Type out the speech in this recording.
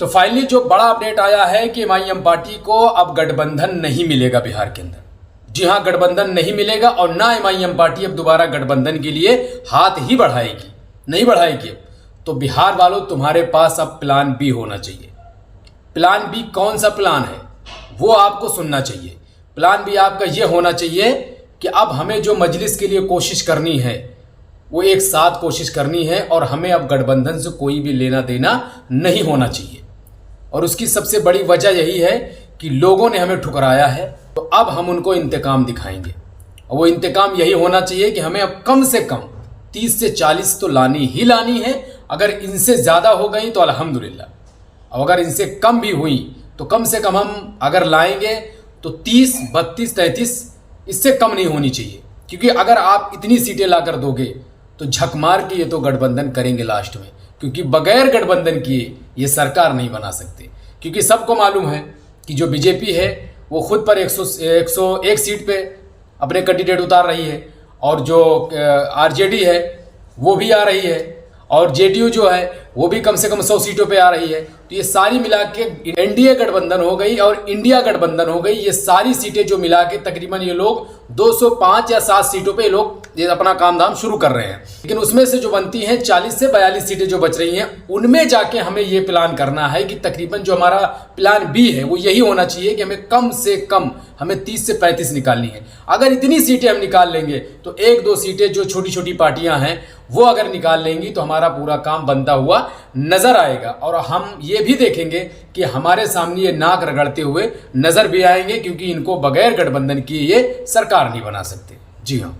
तो फाइनली जो बड़ा अपडेट आया है कि एमआईएम पार्टी को अब गठबंधन नहीं मिलेगा बिहार के अंदर। जी हां, गठबंधन नहीं मिलेगा और ना एमआईएम पार्टी अब दोबारा गठबंधन के लिए हाथ ही बढ़ाएगी, नहीं बढ़ाएगी। तो बिहार वालों, तुम्हारे पास अब प्लान बी होना चाहिए। प्लान बी कौन सा प्लान है वो आपको सुनना चाहिए। प्लान बी आपका यह होना चाहिए कि अब हमें जो मजलिस के लिए कोशिश करनी है वो एक साथ कोशिश करनी है और हमें अब गठबंधन से कोई भी लेना देना नहीं होना चाहिए। और उसकी सबसे बड़ी वजह यही है कि लोगों ने हमें ठुकराया है, तो अब हम उनको इंतकाम दिखाएंगे। और वो इंतकाम यही होना चाहिए कि हमें अब कम से कम 30 से 40 तो लानी ही लानी है। अगर इनसे ज़्यादा हो गई तो अल्हम्दुलिल्लाह, और अगर इनसे कम भी हुई तो कम से कम हम अगर लाएंगे तो 30, 32, 33 इससे कम नहीं होनी चाहिए। क्योंकि अगर आप इतनी सीटें ला कर दोगे तो झक मार के ये तो गठबंधन करेंगे लास्ट में, क्योंकि बगैर गठबंधन किए ये सरकार नहीं बना सकते। क्योंकि सबको मालूम है कि जो बीजेपी है वो खुद पर 101 सीट पे अपने कैंडिडेट उतार रही है, और जो आरजेडी है वो भी आ रही है, और जेडीयू जो है वो भी कम से कम 100 सीटों पे आ रही है। तो ये सारी मिला के एनडीए गठबंधन हो गई और इंडिया गठबंधन हो गई। ये सारी सीटें जो मिला के तकरीबन ये लोग 205 या 7 सीटों पे लोग ये अपना काम धाम शुरू कर रहे हैं। लेकिन उसमें से जो बनती हैं 40 से 42 सीटें जो बच रही हैं, उनमें जाके हमें ये प्लान करना है कि तकरीबन जो हमारा प्लान बी है वो यही होना चाहिए कि हमें कम से कम हमें 30 से 35 निकालनी है। अगर इतनी सीटें हम निकाल लेंगे तो 1-2 सीटें जो छोटी छोटी पार्टियां हैं वो अगर निकाल लेंगी तो हमारा पूरा काम बनता हुआ नजर आएगा। और हम ये भी देखेंगे कि हमारे सामने ये नाक रगड़ते हुए नजर भी आएंगे, क्योंकि इनको बगैर गठबंधन किए ये सरकार नहीं बना सकते। जी हाँ।